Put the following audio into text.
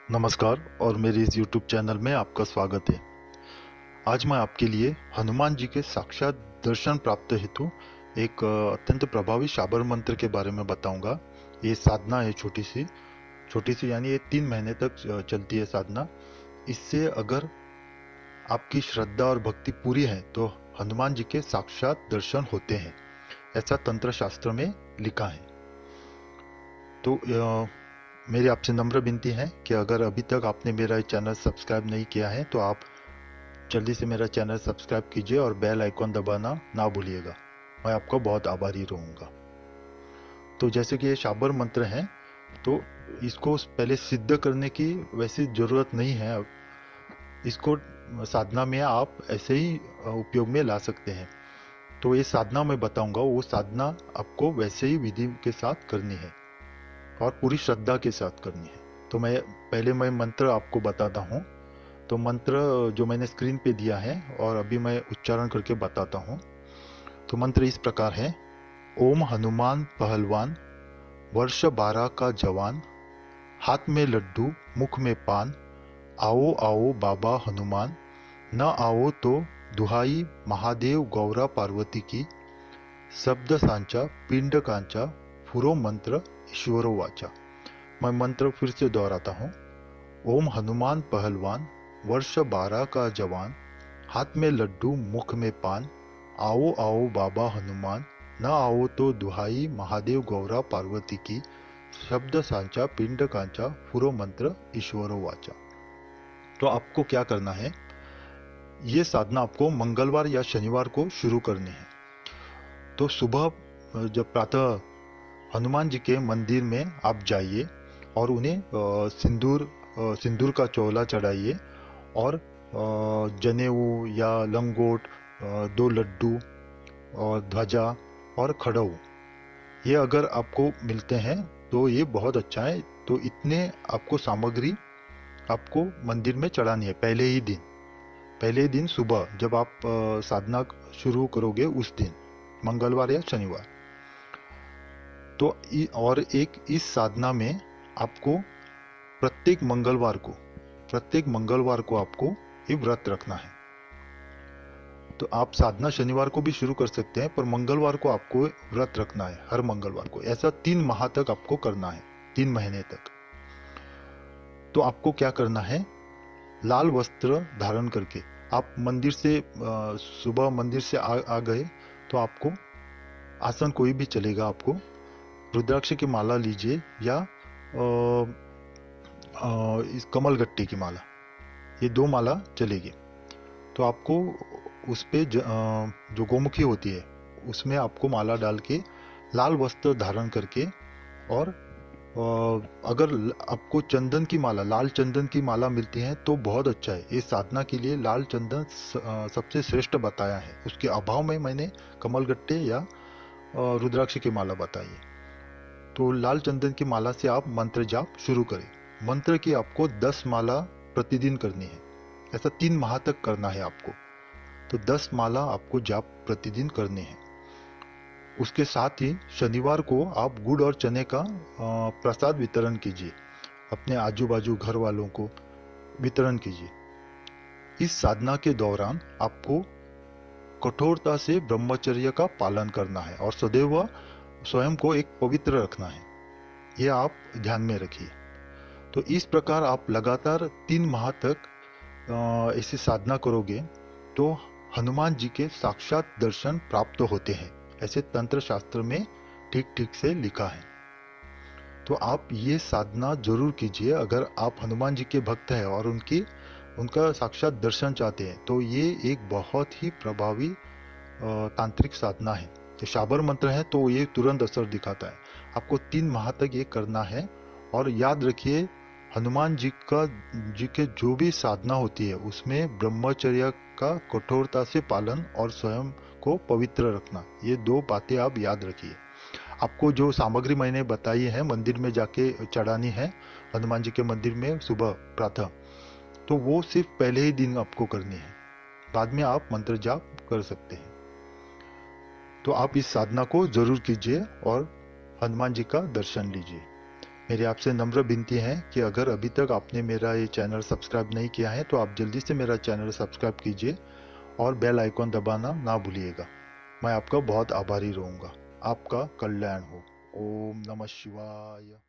नमस्कार और मेरे इस YouTube चैनल में आपका स्वागत है। आज मैं आपके लिए हनुमान जी के साक्षात दर्शन प्राप्त हेतु एक अत्यंत प्रभावी शाबर मंत्र के बारे में बताऊंगा। ये साधना है छोटी सी यानी ये 3 महीने तक चलती है साधना। इससे अगर आपकी श्रद्धा और भक्ति पूरी है तो हनुमान जी के साक्षात दर्शन होते हैं, ऐसा तंत्र शास्त्र में लिखा है। तो मेरी आपसे नम्र विनती है कि अगर अभी तक आपने मेरा चैनल सब्सक्राइब नहीं किया है तो आप जल्दी से मेरा चैनल सब्सक्राइब कीजिए और बेल आइकॉन दबाना ना भूलिएगा। मैं आपका बहुत आभारी रहूँगा। तो जैसे कि ये शाबर मंत्र है, तो इसको पहले सिद्ध करने की वैसी ज़रूरत नहीं है। इसको साधना में आप ऐसे ही उपयोग में ला सकते हैं। तो ये साधना मैं बताऊंगा, वो साधना आपको वैसे ही विधि के साथ करनी है और पूरी श्रद्धा के साथ करनी है। तो मैं मंत्र आपको बताता हूँ। तो मंत्र जो मैंने स्क्रीन पे दिया है और अभी मैं उच्चारण करके बताता हूँ। तो मंत्र इस प्रकार है। ओम हनुमान पहलवान, वर्ष 12 का जवान, हाथ में लड्डू मुख में पान, आओ आओ बाबा हनुमान, न आओ तो दुहाई महादेव गौरा पार्वती की, शब्द सांचा पिंड कांचा, फुरो मंत्र ईश्वरो वाचा। मैं मंत्र फिर से दोहराता हूँ। ओम हनुमान पहलवान, वर्ष 12 का जवान, हाथ में लड्डू मुख में पान, आओ आओ बाबा हनुमान, न आओ तो दुहाई महादेव गौरा पार्वती की, शब्द सांचा पिंड कांचा, फुरो मंत्र ईश्वरो वाचा। तो आपको क्या करना है, ये साधना आपको मंगलवार या शनिवार को शुरू करनी है। तो सुबह जब प्रातः हनुमान जी के मंदिर में आप जाइए और उन्हें सिंदूर का चोला चढ़ाइए और जनेऊ या लंगोट, 2 लड्डू और ध्वजा और खड़ाऊ, ये अगर आपको मिलते हैं तो ये बहुत अच्छा है। तो इतने आपको सामग्री आपको मंदिर में चढ़ानी है पहले दिन सुबह जब आप साधना शुरू करोगे उस दिन, मंगलवार या शनिवार। तो और एक इस साधना में आपको प्रत्येक मंगलवार को आपको ये व्रत रखना है। तो आप साधना शनिवार को भी शुरू कर सकते हैं, पर मंगलवार को आपको व्रत रखना है, हर मंगलवार को। ऐसा 3 माह तक आपको करना है, 3 महीने तक। तो आपको क्या करना है, लाल वस्त्र धारण करके आप मंदिर से सुबह मंदिर से आ गए तो आपको आसन कोई भी चलेगा। आपको रुद्राक्ष की माला लीजिए या इस कमलगट्टी की माला, ये 2 माला चलेगी। तो आपको उस पे जो गोमुखी होती है उसमें आपको माला डाल के लाल वस्त्र धारण करके, और अगर आपको चंदन की माला, लाल चंदन की माला मिलती है तो बहुत अच्छा है। इस साधना के लिए लाल चंदन सबसे श्रेष्ठ बताया है। उसके अभाव में मैंने कमलगट्टे या रुद्राक्ष की माला बताई है। तो लाल चंदन की माला से आप मंत्र जाप शुरू करें। मंत्र की आपको 10 माला प्रतिदिन करनी है। ऐसा 3 माह तक करना है आपको। तो 10 माला आपको जाप प्रतिदिन करने हैं। उसके साथ ही शनिवार को आप गुड़ और चने का प्रसाद वितरण कीजिए, अपने आजू बाजू घर वालों को वितरण कीजिए। इस साधना के दौरान आपको कठोरता से ब्रह्मचर्य का पालन करना है और सदैव स्वयं को एक पवित्र रखना है। यह आप ध्यान में रखिए। तो इस प्रकार आप लगातार 3 माह तक ऐसी साधना करोगे तो हनुमान जी के साक्षात दर्शन प्राप्त होते हैं, ऐसे तंत्र शास्त्र में ठीक से लिखा है। तो आप ये साधना जरूर कीजिए अगर आप हनुमान जी के भक्त हैं और उनका साक्षात दर्शन चाहते हैं। तो ये एक बहुत ही प्रभावी तांत्रिक साधना है। तो शाबर मंत्र है तो ये तुरंत असर दिखाता है। आपको 3 माह तक ये करना है। और याद रखिए, हनुमान जी के जो भी साधना होती है उसमें ब्रह्मचर्य का कठोरता से पालन और स्वयं को पवित्र रखना, ये 2 बातें आप याद रखिए। आपको जो सामग्री मैंने बताई है मंदिर में जाके चढ़ानी है, हनुमान जी के मंदिर में सुबह प्रातः, तो वो सिर्फ पहले ही दिन आपको करनी है। बाद में आप मंत्र जाप कर सकते हैं। तो आप इस साधना को जरूर कीजिए और हनुमान जी का दर्शन लीजिए। मेरी आपसे नम्र विनती है कि अगर अभी तक आपने मेरा ये चैनल सब्सक्राइब नहीं किया है तो आप जल्दी से मेरा चैनल सब्सक्राइब कीजिए और बेल आइकॉन दबाना ना भूलिएगा। मैं आपका बहुत आभारी रहूँगा। आपका कल्याण हो। ओम नमः शिवाय।